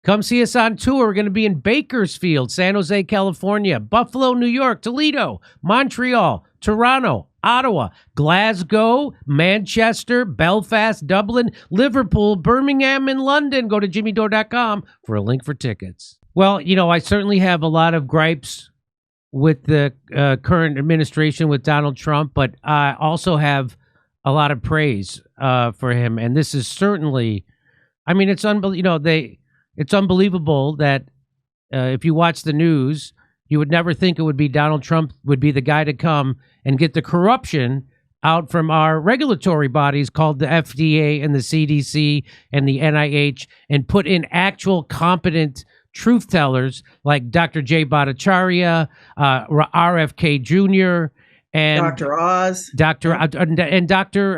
Come see us on tour. We're going to be in Bakersfield, San Jose, California, Buffalo, New York, Toledo, Montreal, Toronto, Ottawa, Glasgow, Manchester, Belfast, Dublin, Liverpool, Birmingham, and London. Go to jimmydore.com for a link for tickets. Well, you know, I certainly have a lot of gripes with the current administration with Donald Trump, but I also have a lot of praise for him. And this is certainly, I mean, it's it's unbelievable that if you watch the news, you would never think it would be Donald Trump would be the guy to come and get the corruption out from our regulatory bodies called the FDA and the CDC and the NIH and put in actual competent truth tellers like Dr. Jay Bhattacharya, RFK Jr., and Dr. Oz, and Dr.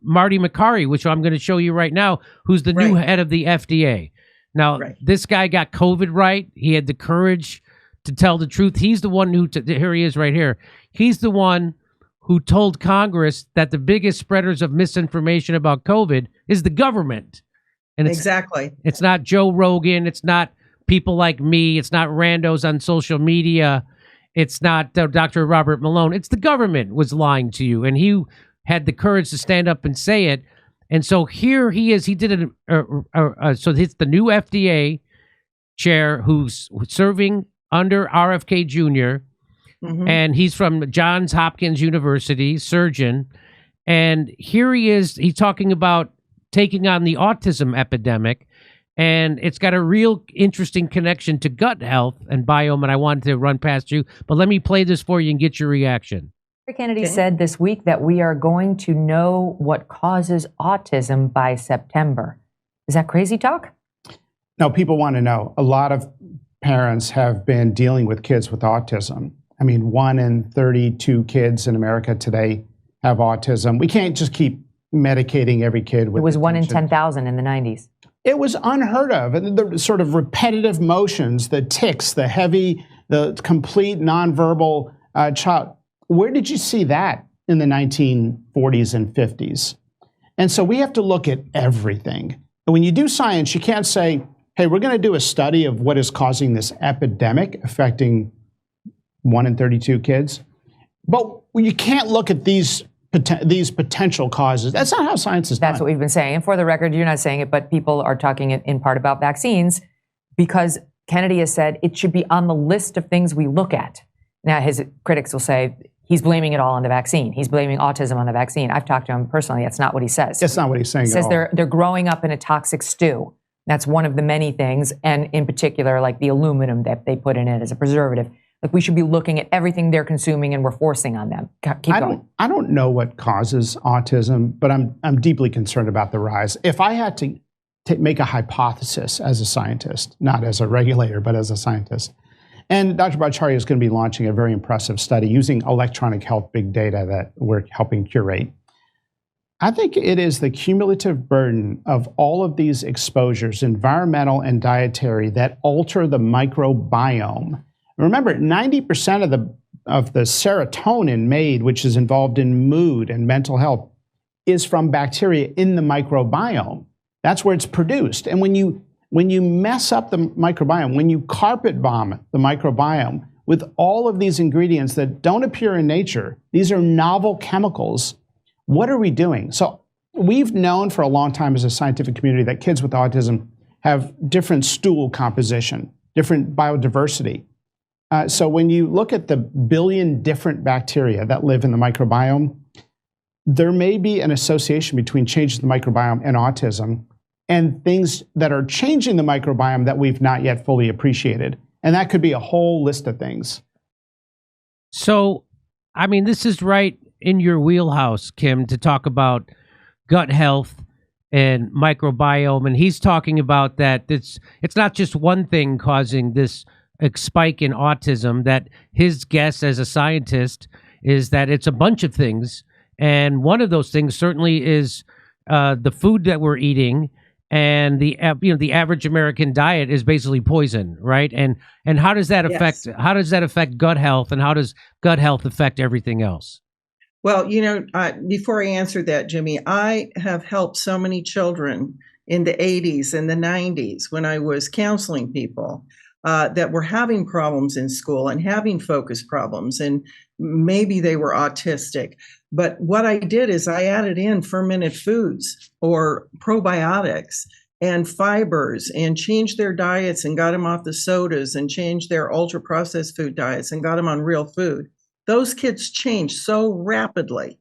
Marty Makary, which I'm going to show you right now, who's the new head of the FDA. Now, this guy got COVID right. He had the courage to tell the truth. He's the one who, here he is right here. He's the one who told Congress that the biggest spreaders of misinformation about COVID is the government. And it's not Joe Rogan. It's not people like me. It's not randos on social media. It's not Dr. Robert Malone. It's the government was lying to you. And he had the courage to stand up and say it. And so here he is. He did it. So it's the new FDA chair who's serving under RFK Jr. And he's from Johns Hopkins University, surgeon. And here he is. He's talking about taking on the autism epidemic. And it's got a real interesting connection to gut health and biome, and I wanted to run past you. But let me play this for you and get your reaction. Kennedy said this week that we are going to know what causes autism by September. Is that crazy talk? No, people want to know. A lot of parents have been dealing with kids with autism. I mean, 1 in 32 kids in America today have autism. We can't just keep medicating every kid with it. Was 1 in 10,000 in the 90s. It was unheard of. And the sort of repetitive motions, the tics, the heavy, the complete nonverbal child. Where did you see that in the 1940s and 50s? And so we have to look at everything. And when you do science, you can't say, hey, we're going to do a study of what is causing this epidemic affecting 1 in 32 kids. But you can't look at these potential causes. That's not how science is done. That's what we've been saying. And for the record, you're not saying it, but people are talking in part about vaccines because Kennedy has said it should be on the list of things we look at. Now, his critics will say he's blaming it all on the vaccine. He's blaming autism on the vaccine. I've talked to him personally. That's not what he says. That's not what he's saying. He says they're growing up in a toxic stew. That's one of the many things. And in particular, like the aluminum that they put in it as a preservative. Like we should be looking at everything they're consuming and we're forcing on them. Keep going. I don't know what causes autism, but I'm deeply concerned about the rise. If I had to make a hypothesis as a scientist, not as a regulator, but as a scientist, and Dr. Bhattacharya is going to be launching a very impressive study using electronic health big data that we're helping curate. I think it is the cumulative burden of all of these exposures, environmental and dietary, that alter the microbiome. Remember, 90% of the serotonin made, which is involved in mood and mental health, is from bacteria in the microbiome. That's where it's produced. And when you mess up the microbiome, when you carpet bomb the microbiome with all of these ingredients that don't appear in nature, these are novel chemicals, what are we doing? So we've known for a long time as a scientific community that kids with autism have different stool composition, different biodiversity. So when you look at the billion different bacteria that live in the microbiome, there may be an association between changes in the microbiome and autism and things that are changing the microbiome that we've not yet fully appreciated. And that could be a whole list of things. So, I mean, this is right in your wheelhouse, Kim, to talk about gut health and microbiome. And he's talking about that it's not just one thing causing this spike in autism, that his guess as a scientist is that it's a bunch of things. And one of those things certainly is the food that we're eating, and the average American diet is basically poison, right? And how does that affect gut health, and how does gut health affect everything else? Well, before I answer that, Jimmy, I have helped so many children in the 80s and the 90s when I was counseling people that were having problems in school and having focus problems, and maybe they were autistic. But what I did is I added in fermented foods or probiotics and fibers and changed their diets and got them off the sodas and changed their ultra processed food diets and got them on real food. Those kids changed so rapidly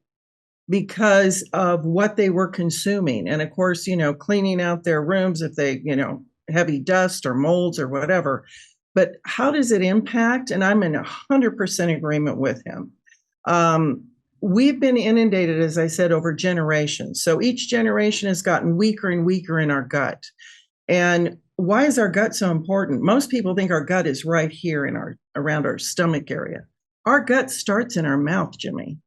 because of what they were consuming. And of course, cleaning out their rooms if they, heavy dust or molds or whatever. But how does it impact? And I'm in 100% agreement with him. We've been inundated, as I said, over generations. So each generation has gotten weaker and weaker in our gut. And why is our gut so important? Most people think our gut is right here in around our stomach area. Our gut starts in our mouth, Jimmy.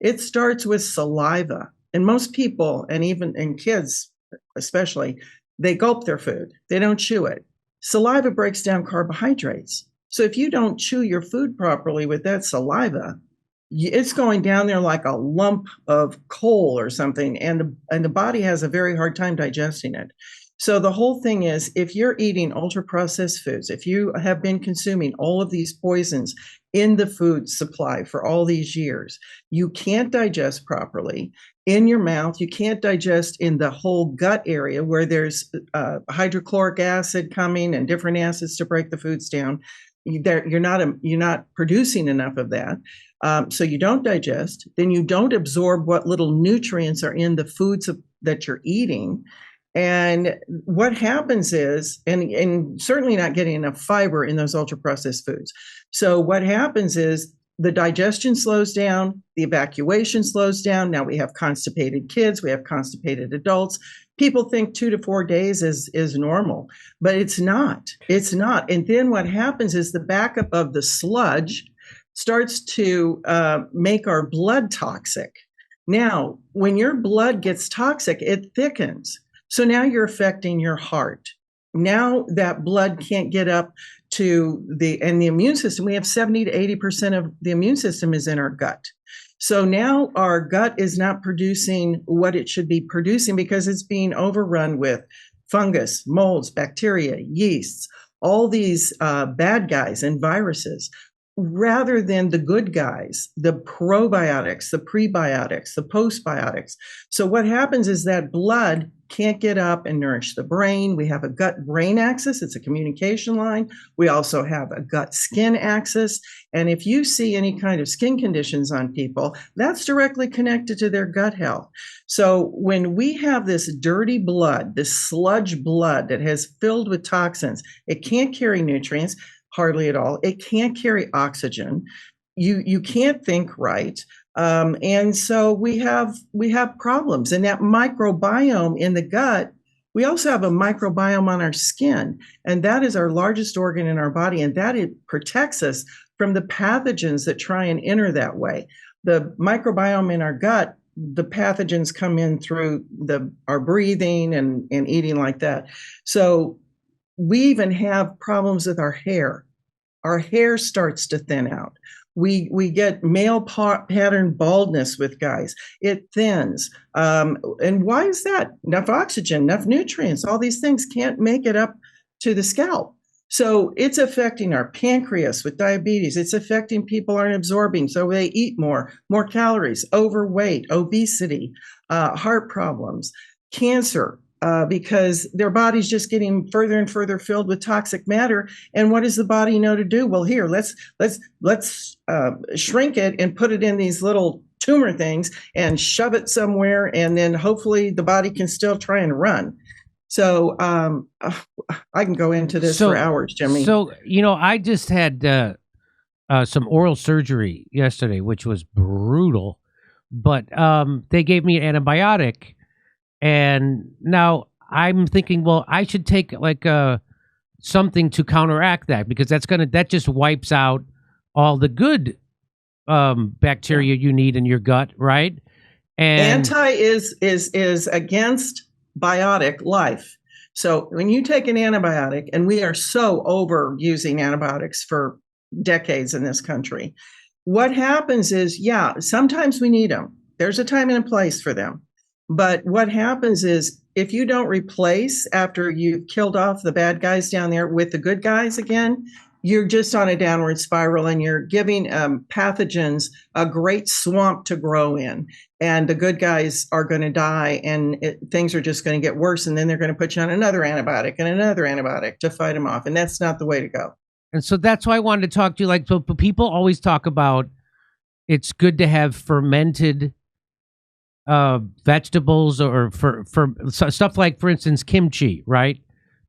It starts with saliva. And most people, and kids especially, they gulp their food. They don't chew it. Saliva breaks down carbohydrates. So if you don't chew your food properly with that saliva, it's going down there like a lump of coal or something, and the body has a very hard time digesting it. So the whole thing is, if you're eating ultra-processed foods, if you have been consuming all of these poisons in the food supply for all these years, you can't digest properly in your mouth. You can't digest in the whole gut area where there's hydrochloric acid coming and different acids to break the foods down. You're not producing enough of that. So you don't digest. Then you don't absorb what little nutrients are in the foods that you're eating. And what happens is, and certainly not getting enough fiber in those ultra-processed foods. So what happens is the digestion slows down, the evacuation slows down. Now we have constipated kids, we have constipated adults. People think 2 to 4 days is normal, but it's not. It's not. And then what happens is the backup of the sludge starts to make our blood toxic. Now, when your blood gets toxic, it thickens. So now you're affecting your heart. Now that blood can't get up to the immune system. We have 70 to 80% of the immune system is in our gut. So now our gut is not producing what it should be producing because it's being overrun with fungus, molds, bacteria, yeasts, all these bad guys and viruses, rather than the good guys, the probiotics, the prebiotics, the postbiotics. So what happens is that blood can't get up and nourish the brain. We have a gut-brain axis. It's a communication line. We also have a gut-skin axis. And if you see any kind of skin conditions on people, that's directly connected to their gut health. So when we have this dirty blood, this sludge blood that has filled with toxins, it can't carry nutrients, hardly at all. It can't carry oxygen. You can't think right. And so we have problems. And that microbiome in the gut, we also have a microbiome on our skin. And that is our largest organ in our body. And that it protects us from the pathogens that try and enter that way. The microbiome in our gut, the pathogens come in through our breathing and eating like that. So we even have problems with our hair. Our hair starts to thin out. We get male pattern baldness with guys. It thins. And why is that? Enough oxygen, enough nutrients, all these things can't make it up to the scalp. So it's affecting our pancreas with diabetes. It's affecting people aren't absorbing, so they eat more calories, overweight, obesity, heart problems, cancer. Because their body's just getting further and further filled with toxic matter. And what does the body know to do? Well, here, let's shrink it and put it in these little tumor things and shove it somewhere. And then hopefully the body can still try and run. So I can go into this for hours, Jimmy. So, I just had some oral surgery yesterday, which was brutal. But they gave me an antibiotic. And now I'm thinking, well, I should take like something to counteract that, because that just wipes out all the good bacteria you need in your gut, right? And anti is against biotic life. So when you take an antibiotic, and we are so overusing antibiotics for decades in this country, what happens is, sometimes we need them. There's a time and a place for them. But what happens is don't replace after you've killed off the bad guys down there with the good guys again, you're just on a downward spiral, and you're giving pathogens a great swamp to grow in. And the good guys are going to die, and things are just going to get worse. And then they're going to put you on another antibiotic and another antibiotic to fight them off. And that's not the way to go. And so that's why I wanted to talk to you. Like, so people always talk about it's good to have fermented vegetables, or for stuff like, for instance, kimchi, right?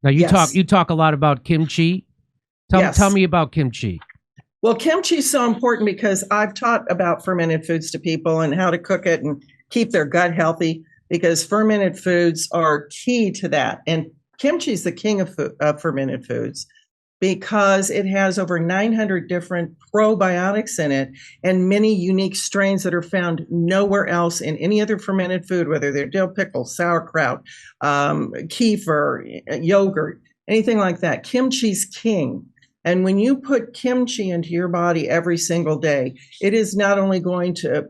Now you talk a lot about kimchi. Tell me about kimchi. Well, kimchi is so important because I've taught about fermented foods to people and how to cook it and keep their gut healthy, because fermented foods are key to that. And kimchi is the king of fermented foods, because it has over 900 different probiotics in it and many unique strains that are found nowhere else in any other fermented food, whether they're dill pickle, sauerkraut, kefir, yogurt, anything like that. Kimchi's king. And when you put kimchi into your body every single day, it is not only going to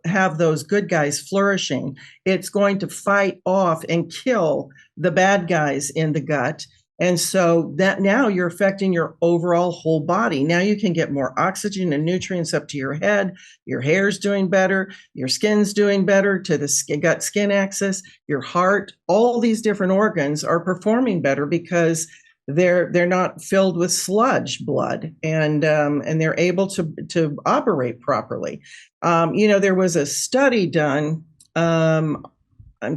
have those good guys flourishing, it's going to fight off and kill the bad guys in the gut. And so that now you're affecting your overall whole body. Now you can get more oxygen and nutrients up to your head. Your hair's doing better. Your skin's doing better to the gut skin axis. Your heart, all these different organs are performing better because they're not filled with sludge blood, and they're able to operate properly. There was a study done. I'm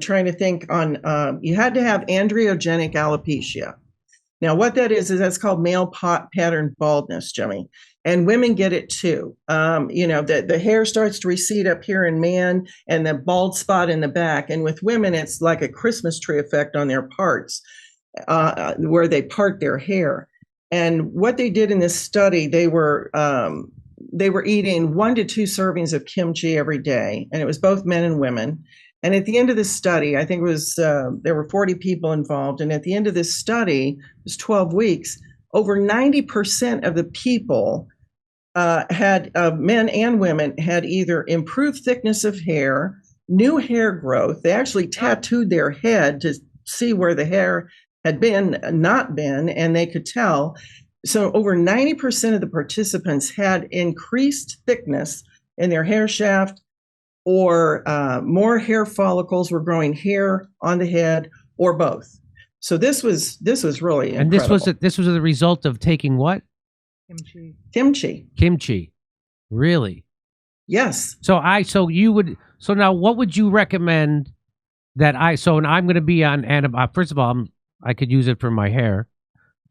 trying to think on. You had to have androgenic alopecia. Now, what that is that's called male pattern baldness, Jimmy, and women get it too. The hair starts to recede up here in man, and the bald spot in the back. And with women, it's like a Christmas tree effect on their parts. Where they part their hair. And what they did in this study, they were eating 1 to 2 servings of kimchi every day, and it was both men and women. And at the end of the study, I think it was there were 40 people involved, and at the end of this study, it was 12 weeks, over 90% of the people had men and women had either improved thickness of hair, new hair growth. They actually tattooed their head to see where the hair had not been, and they could tell. So over 90% of the participants had increased thickness in their hair shaft, or more hair follicles were growing hair on the head, or both. So this was really incredible. And this was the result of taking what? Kimchi. Really? Yes. So now what would you recommend that and I'm going to be on antibiotics. First of all, I could use it for my hair.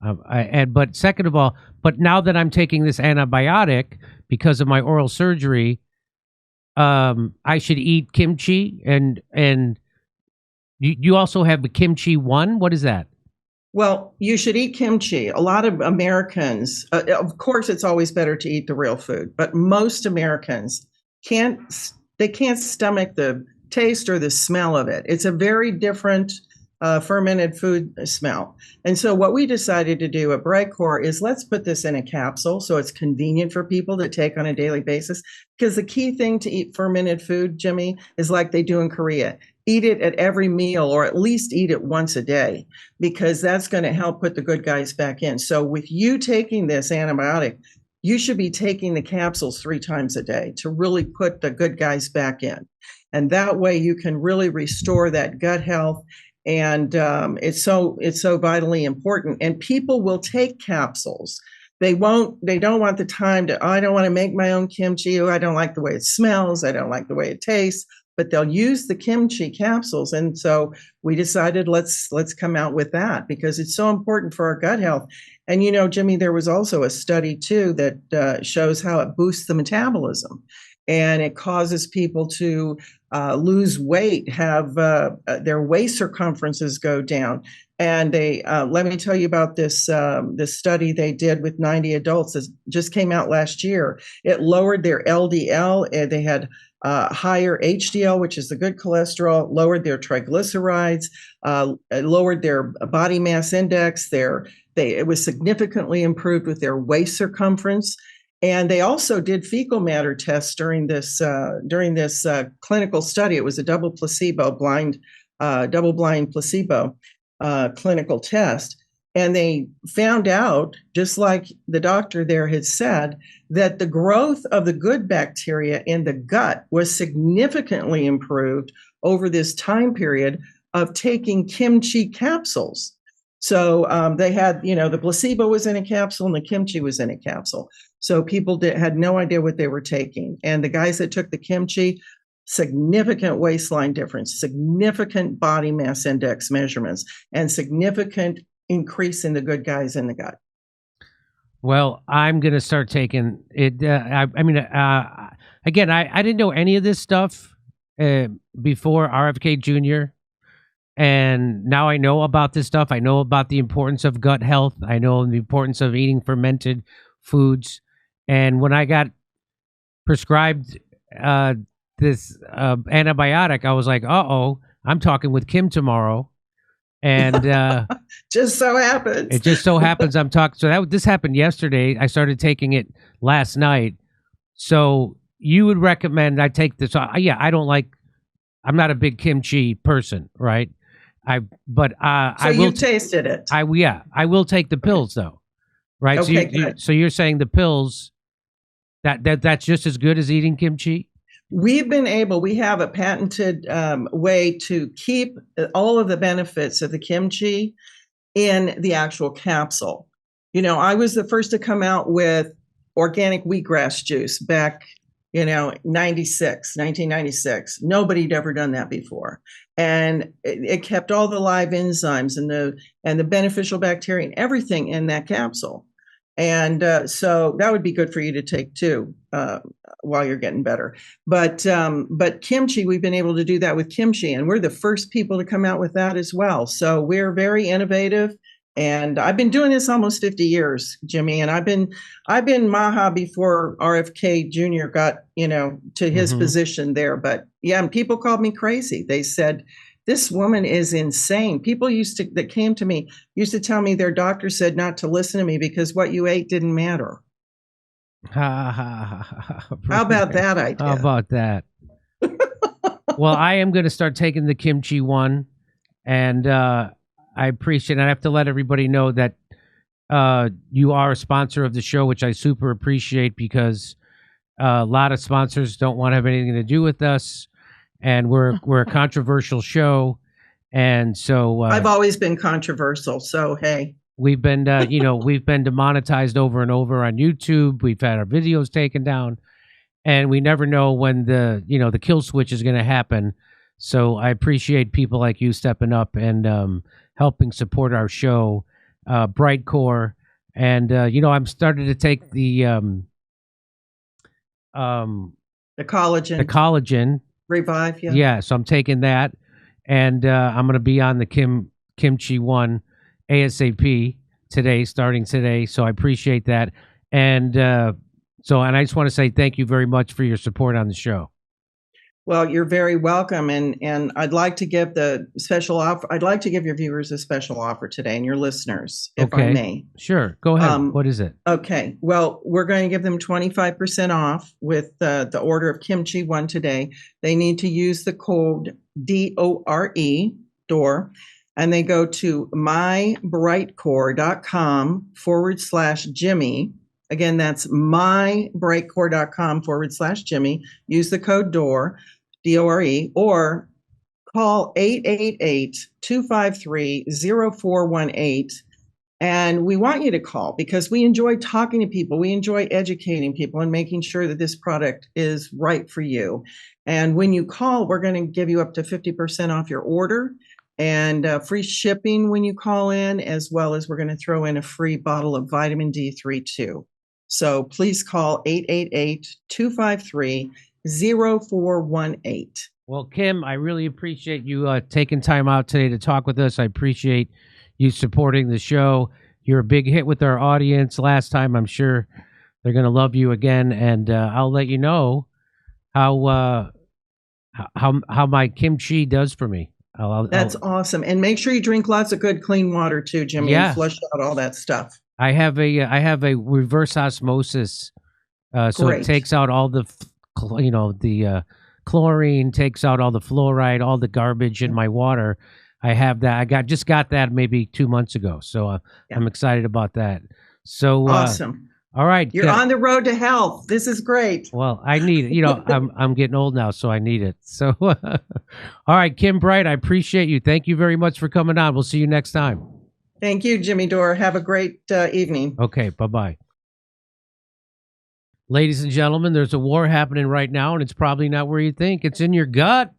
But second of all, now that I'm taking this antibiotic because of my oral surgery, I should eat kimchi, and you also have the kimchi one. What is that? Well, you should eat kimchi. A lot of Americans, of course, it's always better to eat the real food, but most Americans can't stomach the taste or the smell of it. It's a very different fermented food smell. And so what we decided to do at Brightcore is let's put this in a capsule so it's convenient for people to take on a daily basis. Because the key thing to eat fermented food, Jimmy, is like they do in Korea. Eat it at every meal, or at least eat it once a day, because that's going to help put the good guys back in. So with you taking this antibiotic, you should be taking the capsules 3 times a day to really put the good guys back in. And that way you can really restore that gut health. And it's so vitally important. And people will take capsules. They don't want the time I don't want to make my own kimchi. I don't like the way it smells. I don't like the way it tastes. But they'll use the kimchi capsules. And so we decided let's come out with that, because it's so important for our gut health. And, Jimmy, there was also a study, too, that shows how it boosts the metabolism. And it causes people to lose weight, have their waist circumferences go down. And they let me tell you about this study they did with 90 adults. It just came out last year. It lowered their LDL. They had higher HDL, which is the good cholesterol, lowered their triglycerides, lowered their body mass index. It was significantly improved with their waist circumference. And they also did fecal matter tests during this clinical study. It was a double placebo blind double-blind placebo clinical test. And they found out, just like the doctor there had said, that the growth of the good bacteria in the gut was significantly improved over this time period of taking kimchi capsules. So they had, the placebo was in a capsule and the kimchi was in a capsule. So people had no idea what they were taking. And the guys that took the kimchi, significant waistline difference, significant body mass index measurements, and significant increase in the good guys in the gut. Well, I'm going to start taking it. Again, I didn't know any of this stuff before RFK Jr. And now I know about this stuff. I know about the importance of gut health. I know the importance of eating fermented foods. And when I got prescribed this antibiotic, I was like, uh-oh, I'm talking with Kim tomorrow. And just so happens. It just so happens I'm talking. So this happened yesterday. I started taking it last night. So you would recommend I take this? Yeah, I'm not a big kimchi person, right? I will. You tasted it. I will take the pills though, right? Okay, so you're saying the pills that's just as good as eating kimchi? We have a patented way to keep all of the benefits of the kimchi in the actual capsule. I was the first to come out with organic wheatgrass juice back, 1996. Nobody'd ever done that before. And it kept all the live enzymes and the beneficial bacteria and everything in that capsule. And so that would be good for you to take too, while you're getting better. But kimchi, we've been able to do that with kimchi, and we're the first people to come out with that as well. So we're very innovative, and I've been doing this almost 50 years, Jimmy, and I've been Maha before RFK Jr. got, to his position there. But yeah, and people called me crazy. They said, this woman is insane. People that came to me used to tell me their doctor said not to listen to me because what you ate didn't matter. How about that idea? How about that? Well, I am going to start taking the kimchi one, and I appreciate it. I have to let everybody know that you are a sponsor of the show, which I super appreciate, because a lot of sponsors don't want to have anything to do with us. And we're a controversial show, and so I've always been controversial. So hey, we've been we've been demonetized over and over on YouTube. We've had our videos taken down, and we never know when the kill switch is going to happen. So I appreciate people like you stepping up and helping support our show, Brightcore, and I'm starting to take the collagen. The collagen. Revive, yeah. Yeah, so I'm taking that, and I'm going to be on the kimchi one ASAP starting today. So I appreciate that, and I just want to say thank you very much for your support on the show. Well, you're very welcome, and I'd like to give the special offer. I'd like to give your viewers a special offer today, and your listeners, if I may. Sure, go ahead. What is it? Okay, well, we're going to give them 25% off with the order of kimchi one today. They need to use the code DORE, and they go to mybrightcore.com/Jimmy. Again, that's mybrightcore.com/Jimmy. Use the code DORE, DORE, or call 888-253-0418. And we want you to call because we enjoy talking to people. We enjoy educating people and making sure that this product is right for you. And when you call, we're going to give you up to 50% off your order and free shipping when you call in, as well as we're going to throw in a free bottle of vitamin D3 too. So please call 888-253-0418. Well, Kim, I really appreciate you taking time out today to talk with us. I appreciate you supporting the show. You're a big hit with our audience last time. I'm sure they're going to love you again. And I'll let you know how my kimchi does for me. That's awesome. And make sure you drink lots of good, clean water too, Jimmy. Yeah. And flush out all that stuff. I have a reverse osmosis, so Great. It takes out all the chlorine, takes out all the fluoride, all the garbage in my water. I have that. I just got that maybe 2 months ago. So I'm excited about that. So awesome. All right. You're on the road to health. This is great. Well, I need it. I'm getting old now, so I need it. So, all right, Kim Bright, I appreciate you. Thank you very much for coming on. We'll see you next time. Thank you, Jimmy Dore. Have a great evening. Okay, bye-bye. Ladies and gentlemen, there's a war happening right now, and it's probably not where you think. It's in your gut.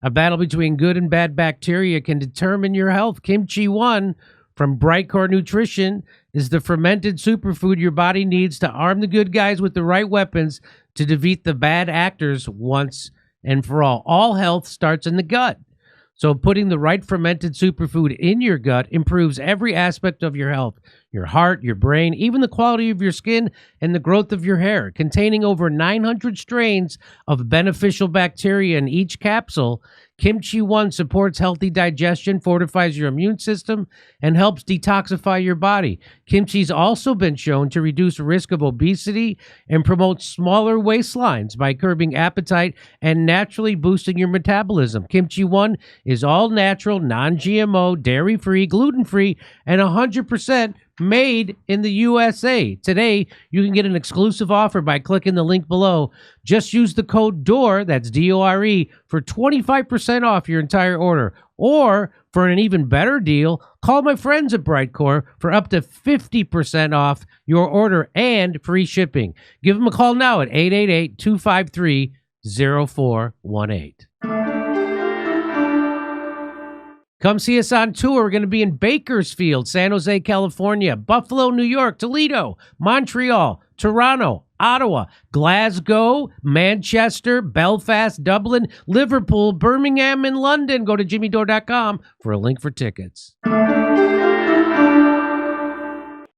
A battle between good and bad bacteria can determine your health. Kimchi 1 from Brightcore Nutrition is the fermented superfood your body needs to arm the good guys with the right weapons to defeat the bad actors once and for all. All health starts in the gut. So putting the right fermented superfood in your gut improves every aspect of your health, your heart, your brain, even the quality of your skin and the growth of your hair. Containing over 900 strains of beneficial bacteria in each capsule, Kimchi 1 supports healthy digestion, fortifies your immune system, and helps detoxify your body. Kimchi's also been shown to reduce risk of obesity and promote smaller waistlines by curbing appetite and naturally boosting your metabolism. Kimchi 1 is all natural, non-GMO, dairy-free, gluten-free, and 100% made in the USA. Today, you can get an exclusive offer by clicking the link below. Just use the code DORE, that's D-O-R-E, for 25% off your entire order. Or, for an even better deal, call my friends at Brightcore for up to 50% off your order and free shipping. Give them a call now at 888-253-0418. Come see us on tour. We're going to be in Bakersfield, San Jose, California, Buffalo, New York, Toledo, Montreal, Toronto, Ottawa, Glasgow, Manchester, Belfast, Dublin, Liverpool, Birmingham, and London. Go to jimmydore.com for a link for tickets.